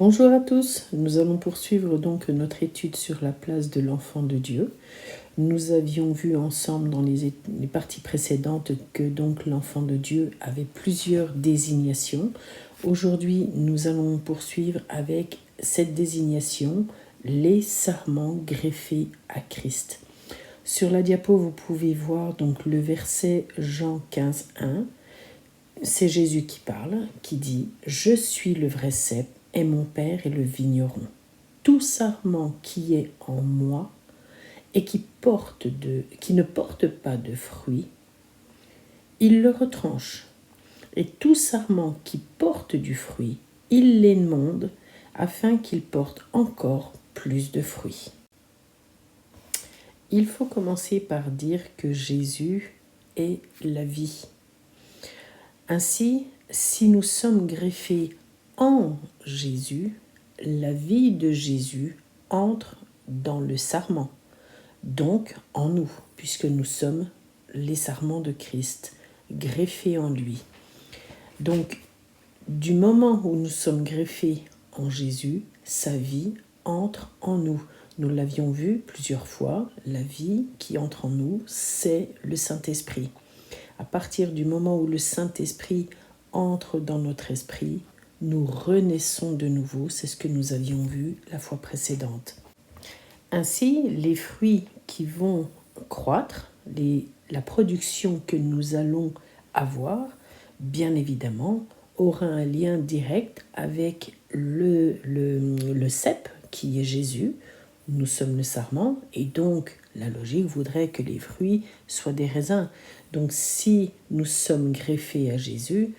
Bonjour à tous, nous allons poursuivre donc notre étude sur la place de l'enfant de Dieu. Nous avions vu ensemble dans les parties précédentes que donc l'enfant de Dieu avait plusieurs désignations. Aujourd'hui, nous allons poursuivre avec cette désignation, les sarments greffés à Christ. Sur la diapo, vous pouvez voir donc le verset Jean 15, 1. C'est Jésus qui parle, qui dit « Je suis le vrai cep et mon Père est le vigneron. Tout sarment qui est en moi et qui ne porte pas de fruits, il le retranche. Et tout sarment qui porte du fruit, il l'émonde afin qu'il porte encore plus de fruits. » Il faut commencer par dire que Jésus est la vie. Ainsi, si nous sommes greffés en Jésus, la vie de Jésus entre dans le sarment, donc en nous, puisque nous sommes les sarments de Christ, greffés en lui. Donc, du moment où nous sommes greffés en Jésus, sa vie entre en nous. Nous l'avions vu plusieurs fois, la vie qui entre en nous, c'est le Saint-Esprit. À partir du moment où le Saint-Esprit entre dans notre esprit, nous renaissons de nouveau, c'est ce que nous avions vu la fois précédente. Ainsi, les fruits qui vont croître, la production que nous allons avoir, bien évidemment, aura un lien direct avec le cep qui est Jésus. Nous sommes le sarment et donc la logique voudrait que les fruits soient des raisins. Donc si nous sommes greffés à Jésus,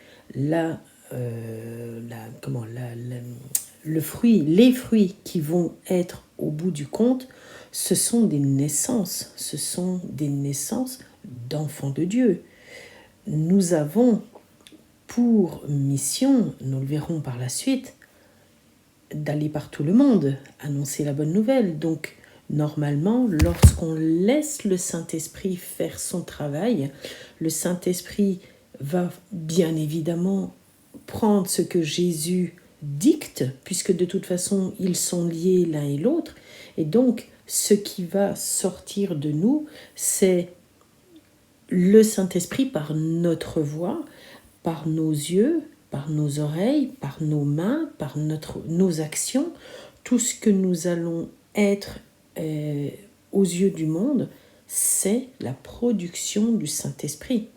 les fruits qui vont être au bout du compte, ce sont des naissances d'enfants de Dieu. Nous avons pour mission, nous le verrons par la suite, d'aller par tout le monde, annoncer la bonne nouvelle. Donc, normalement, lorsqu'on laisse le Saint-Esprit faire son travail, le Saint-Esprit va bien évidemment prendre ce que Jésus dicte, puisque de toute façon, ils sont liés l'un et l'autre. Et donc, ce qui va sortir de nous, c'est le Saint-Esprit par notre voix, par nos yeux, par nos oreilles, par nos mains, par nos actions, tout ce que nous allons être aux yeux du monde, c'est la production du Saint-Esprit,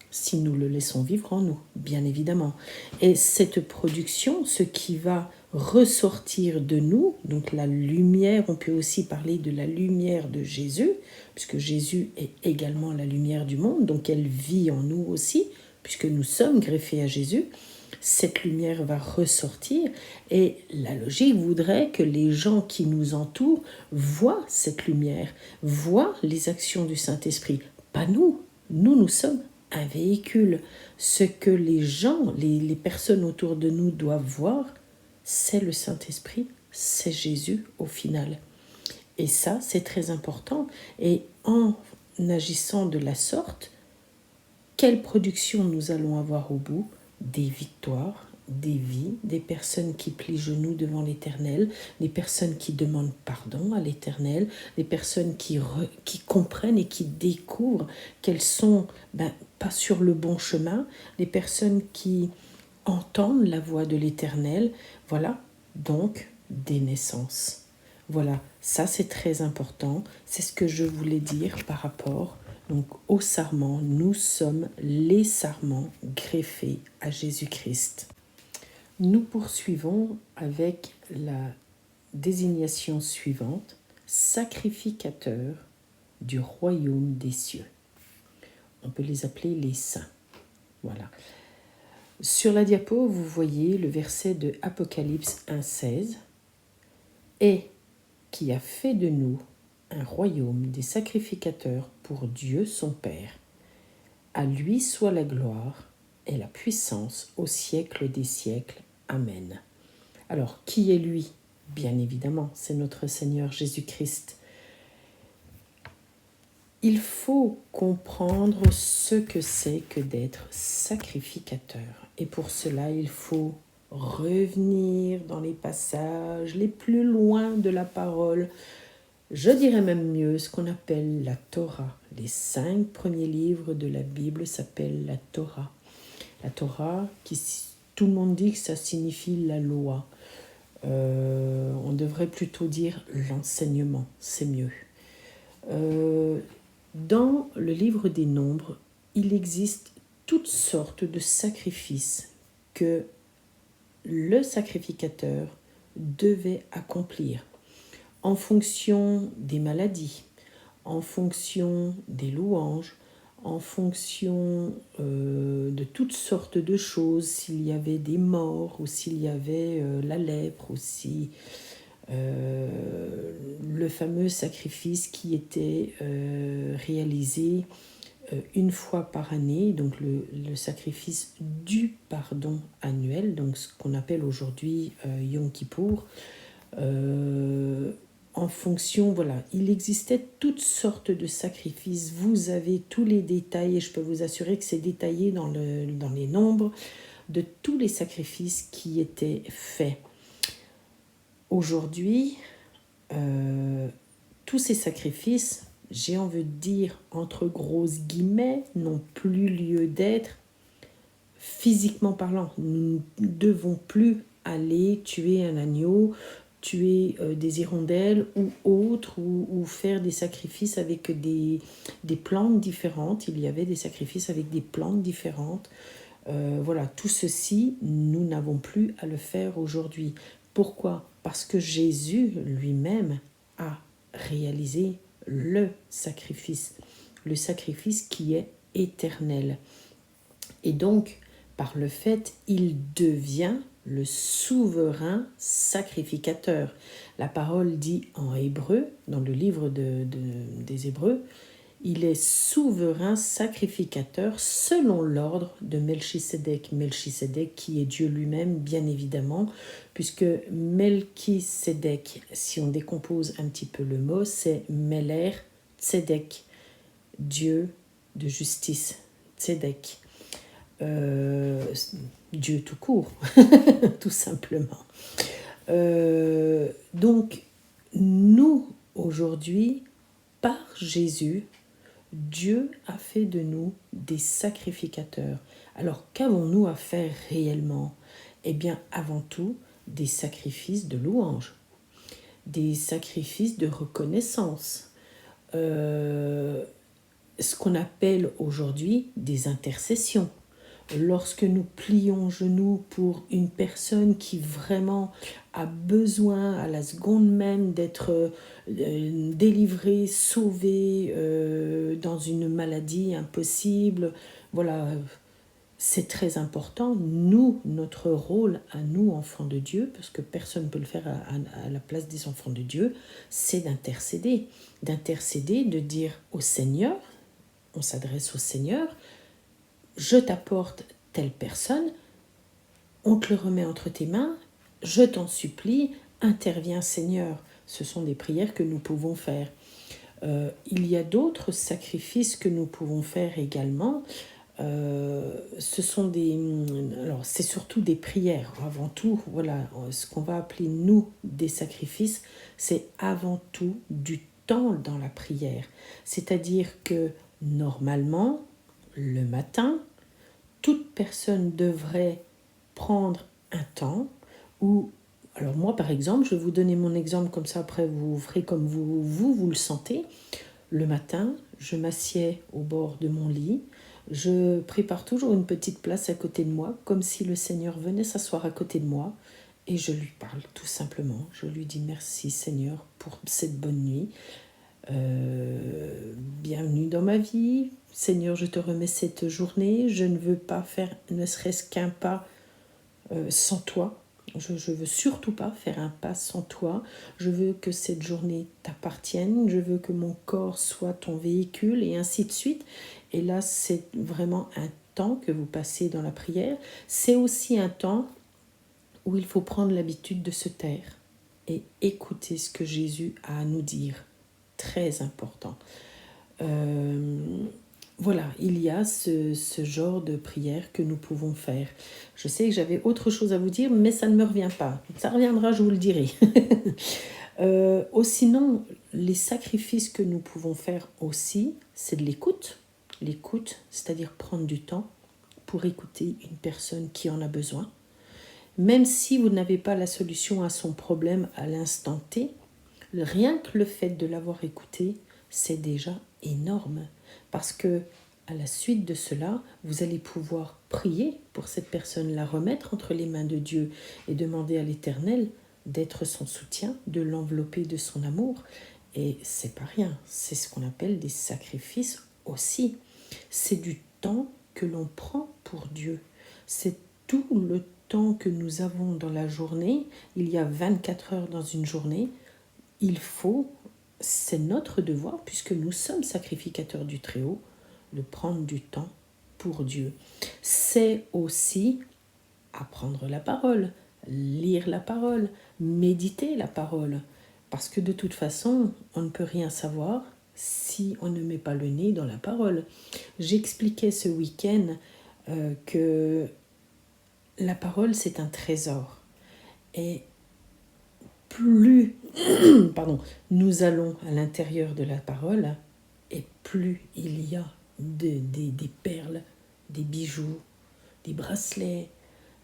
si nous le laissons vivre en nous, bien évidemment. Et cette production, ce qui va ressortir de nous, donc la lumière, on peut aussi parler de la lumière de Jésus, puisque Jésus est également la lumière du monde, donc elle vit en nous aussi, puisque nous sommes greffés à Jésus. Cette lumière va ressortir et la logique voudrait que les gens qui nous entourent voient cette lumière, voient les actions du Saint-Esprit. Pas nous, nous sommes un véhicule. Ce que les gens, les personnes autour de nous doivent voir, c'est le Saint-Esprit, c'est Jésus au final. Et ça, c'est très important. Et en agissant de la sorte, quelle production nous allons avoir au bout? Des victoires, des vies, des personnes qui plient genoux devant l'Éternel, des personnes qui demandent pardon à l'Éternel, des personnes qui comprennent et qui découvrent qu'elles sont pas sur le bon chemin, des personnes qui entendent la voix de l'Éternel. Voilà, donc des naissances. Voilà, ça c'est très important, c'est ce que je voulais dire par rapport donc au sarment. Nous sommes les sarments greffés à Jésus-Christ. Nous poursuivons avec la désignation suivante, sacrificateur du royaume des cieux. On peut les appeler les saints. Voilà. Sur la diapo, vous voyez le verset de Apocalypse 1,16 et qui a fait de nous un royaume des sacrificateurs pour Dieu son Père. À lui soit la gloire et la puissance au siècle des siècles. Amen. Alors, qui est lui? Bien évidemment, c'est notre Seigneur Jésus-Christ. Il faut comprendre ce que c'est que d'être sacrificateur. Et pour cela, il faut revenir dans les passages les plus loin de la parole. Je dirais même mieux ce qu'on appelle la Torah. Les 5 premiers livres de la Bible s'appellent la Torah. La Torah, tout le monde dit que ça signifie la loi. On devrait plutôt dire l'enseignement, c'est mieux. Dans le livre des Nombres, il existe toutes sortes de sacrifices que le sacrificateur devait accomplir en fonction des maladies, en fonction des louanges, en fonction de toutes sortes de choses, s'il y avait des morts ou s'il y avait la lèpre ou si le fameux sacrifice qui était réalisé une fois par année, donc le sacrifice du pardon annuel, donc ce qu'on appelle aujourd'hui Yom Kippour. En fonction, voilà, il existait toutes sortes de sacrifices. Vous avez tous les détails, et je peux vous assurer que c'est détaillé dans les nombres de tous les sacrifices qui étaient faits. Aujourd'hui, tous ces sacrifices, j'ai envie de dire entre grosses guillemets, n'ont plus lieu d'être physiquement parlant. Nous ne devons plus aller tuer un agneau, tuer des hirondelles ou autres, ou faire des sacrifices avec des plantes différentes. Il y avait des sacrifices avec des plantes différentes. Voilà, tout ceci, nous n'avons plus à le faire aujourd'hui. Pourquoi ? Parce que Jésus lui-même a réalisé le sacrifice qui est éternel. Et donc, par le fait, il devient le souverain sacrificateur. La parole dit en hébreu, dans le livre des Hébreux, il est souverain sacrificateur selon l'ordre de Melchisédek. Melchisédek qui est Dieu lui-même, bien évidemment, puisque Melchisédek, si on décompose un petit peu le mot, c'est Meler Tzedek, Dieu de justice, Tzedek. Dieu tout court, tout simplement. Donc, nous, aujourd'hui, par Jésus, Dieu a fait de nous des sacrificateurs. Alors, qu'avons-nous à faire réellement ? Eh bien, avant tout, des sacrifices de louange, des sacrifices de reconnaissance, ce qu'on appelle aujourd'hui des intercessions. Lorsque nous plions genoux pour une personne qui vraiment a besoin à la seconde même d'être délivrée, sauvée dans une maladie impossible, voilà, c'est très important. Nous, notre rôle à nous, enfants de Dieu, parce que personne ne peut le faire à la place des enfants de Dieu, c'est d'intercéder. D'intercéder, de dire au Seigneur, on s'adresse au Seigneur, je t'apporte telle personne, on te le remet entre tes mains, je t'en supplie, interviens Seigneur. Ce sont des prières que nous pouvons faire. Il y a d'autres sacrifices que nous pouvons faire également. Ce sont alors c'est surtout des prières. Avant tout, voilà, ce qu'on va appeler nous des sacrifices, c'est avant tout du temps dans la prière. C'est-à-dire que normalement, le matin, toute personne devrait prendre un temps où, alors moi par exemple, je vais vous donner mon exemple comme ça, après vous ferez comme vous le sentez. Le matin, je m'assieds au bord de mon lit, je prépare toujours une petite place à côté de moi, comme si le Seigneur venait s'asseoir à côté de moi, et je lui parle tout simplement. Je lui dis merci Seigneur pour cette bonne nuit. Bienvenue dans ma vie. Seigneur, je te remets cette journée. Je ne veux pas faire ne serait-ce qu'un pas sans toi. Je ne veux surtout pas faire un pas sans toi. Je veux que cette journée t'appartienne. Je veux que mon corps soit ton véhicule et ainsi de suite. Et là, c'est vraiment un temps que vous passez dans la prière. C'est aussi un temps où il faut prendre l'habitude de se taire et écouter ce que Jésus a à nous dire. Très important. voilà, il y a ce genre de prière que nous pouvons faire. Je sais que j'avais autre chose à vous dire, mais ça ne me revient pas. Ça reviendra, je vous le dirai. Sinon, les sacrifices que nous pouvons faire aussi, c'est de l'écoute. L'écoute, c'est-à-dire prendre du temps pour écouter une personne qui en a besoin. Même si vous n'avez pas la solution à son problème à l'instant T, rien que le fait de l'avoir écouté, c'est déjà énorme. Parce que à la suite de cela, vous allez pouvoir prier pour cette personne, la remettre entre les mains de Dieu et demander à l'Éternel d'être son soutien, de l'envelopper de son amour. Et c'est pas rien, c'est ce qu'on appelle des sacrifices aussi. C'est du temps que l'on prend pour Dieu. C'est tout le temps que nous avons dans la journée. Il y a 24 heures dans une journée. C'est notre devoir, puisque nous sommes sacrificateurs du Très-Haut, de prendre du temps pour Dieu. C'est aussi apprendre la parole, lire la parole, méditer la parole. Parce que de toute façon, on ne peut rien savoir si on ne met pas le nez dans la parole. J'expliquais ce week-end que la parole, c'est un trésor. Et plus nous allons à l'intérieur de la parole, et plus il y a des perles, des bijoux, des bracelets,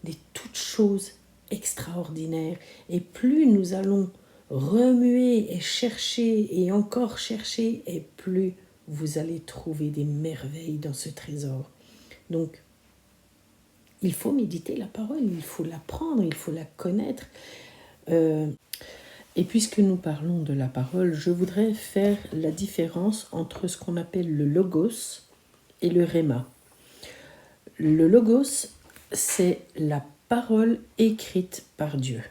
des toutes choses extraordinaires. Et plus nous allons remuer et chercher et encore chercher, et plus vous allez trouver des merveilles dans ce trésor. Donc, il faut méditer la parole, il faut l'apprendre, il faut la connaître. Et puisque nous parlons de la parole, je voudrais faire la différence entre ce qu'on appelle le logos et le rhéma. Le logos, c'est la parole écrite par Dieu.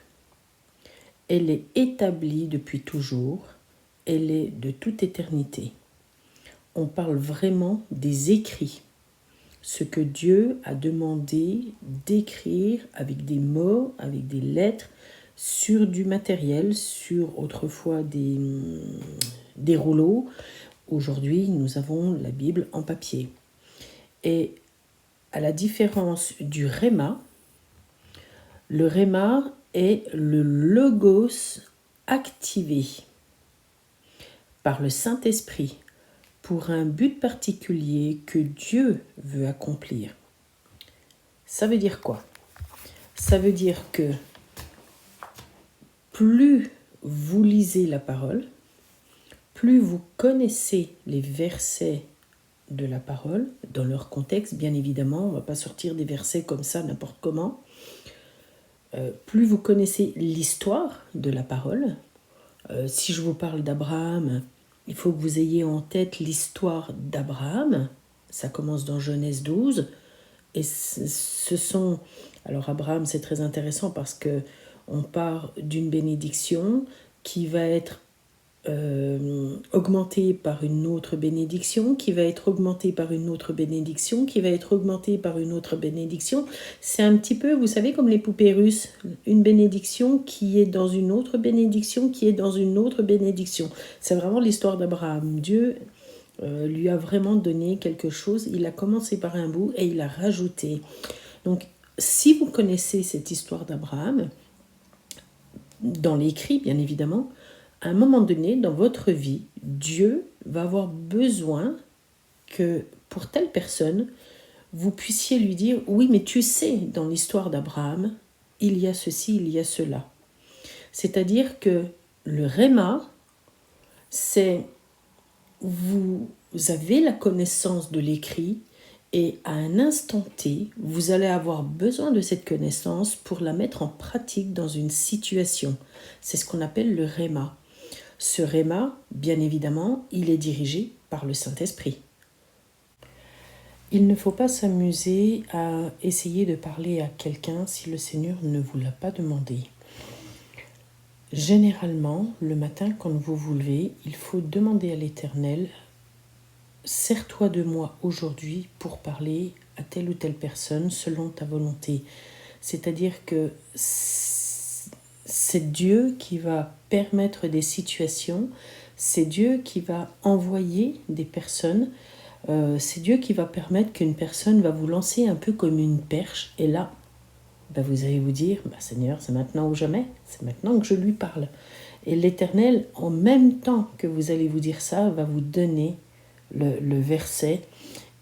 Elle est établie depuis toujours, elle est de toute éternité. On parle vraiment des écrits, ce que Dieu a demandé d'écrire avec des mots, avec des lettres, sur du matériel, sur autrefois des rouleaux. Aujourd'hui, nous avons la Bible en papier. Et à la différence du rhéma, le rhéma est le logos activé par le Saint-Esprit pour un but particulier que Dieu veut accomplir. Ça veut dire quoi? Ça veut dire que plus vous lisez la parole, plus vous connaissez les versets de la parole, dans leur contexte, bien évidemment, on ne va pas sortir des versets comme ça n'importe comment. Plus vous connaissez l'histoire de la parole, si je vous parle d'Abraham, il faut que vous ayez en tête l'histoire d'Abraham. Ça commence dans Genèse 12. Et alors Abraham, c'est très intéressant parce que on part d'une bénédiction qui va être augmentée par une autre bénédiction, qui va être augmentée par une autre bénédiction, qui va être augmentée par une autre bénédiction. C'est un petit peu, vous savez, comme les poupées russes, une bénédiction qui est dans une autre bénédiction, qui est dans une autre bénédiction. C'est vraiment l'histoire d'Abraham. Dieu lui a vraiment donné quelque chose. Il a commencé par un bout et il a rajouté. Donc, si vous connaissez cette histoire d'Abraham, dans l'écrit, bien évidemment, à un moment donné, dans votre vie, Dieu va avoir besoin que, pour telle personne, vous puissiez lui dire, oui, mais tu sais, dans l'histoire d'Abraham, il y a ceci, il y a cela. C'est-à-dire que le rhéma, c'est vous avez la connaissance de l'écrit et à un instant T, vous allez avoir besoin de cette connaissance pour la mettre en pratique dans une situation. C'est ce qu'on appelle le rhéma. Ce rhéma, bien évidemment, il est dirigé par le Saint-Esprit. Il ne faut pas s'amuser à essayer de parler à quelqu'un si le Seigneur ne vous l'a pas demandé. Généralement, le matin, quand vous vous levez, il faut demander à l'Éternel « Sers-toi de moi aujourd'hui pour parler à telle ou telle personne selon ta volonté. » C'est-à-dire que c'est Dieu qui va permettre des situations, c'est Dieu qui va envoyer des personnes. c'est Dieu qui va permettre qu'une personne va vous lancer un peu comme une perche. Et là, vous allez vous dire, Seigneur, c'est maintenant ou jamais, c'est maintenant que je lui parle. Et l'Éternel, en même temps que vous allez vous dire ça, va vous donner le verset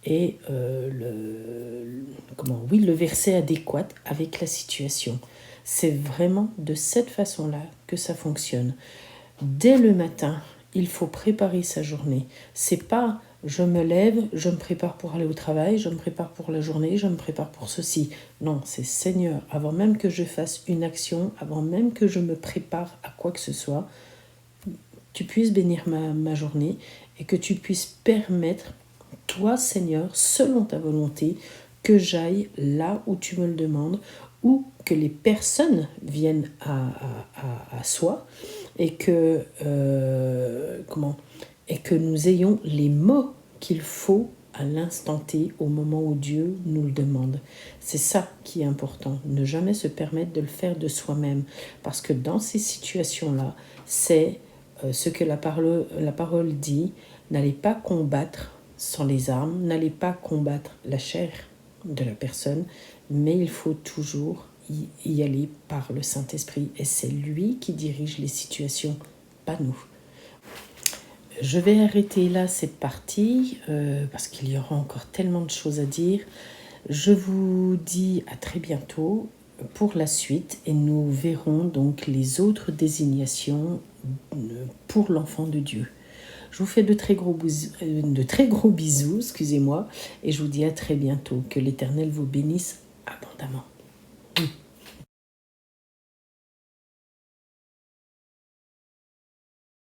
et le verset adéquat avec la situation. C'est vraiment de cette façon-là que ça fonctionne. Dès le matin, il faut préparer sa journée. C'est pas je me lève, je me prépare pour aller au travail, je me prépare pour la journée, je me prépare pour ceci. Non, c'est Seigneur, avant même que je fasse une action, avant même que je me prépare à quoi que ce soit, tu puisses bénir ma journée et que tu puisses permettre, toi Seigneur, selon ta volonté, que j'aille là où tu me le demandes, ou que les personnes viennent à soi, et que, et que nous ayons les mots qu'il faut à l'instant T, au moment où Dieu nous le demande. C'est ça qui est important, ne jamais se permettre de le faire de soi-même, parce que dans ces situations-là, c'est ce que la parole dit, n'allez pas combattre sans les armes, n'allez pas combattre la chair de la personne, mais il faut toujours y aller par le Saint-Esprit, et c'est lui qui dirige les situations, pas nous. Je vais arrêter là cette partie parce qu'il y aura encore tellement de choses à dire. Je vous dis à très bientôt pour la suite et nous verrons donc les autres désignations pour l'enfant de Dieu. Je vous fais de très gros bisous, excusez-moi, et je vous dis à très bientôt. Que l'Éternel vous bénisse abondamment.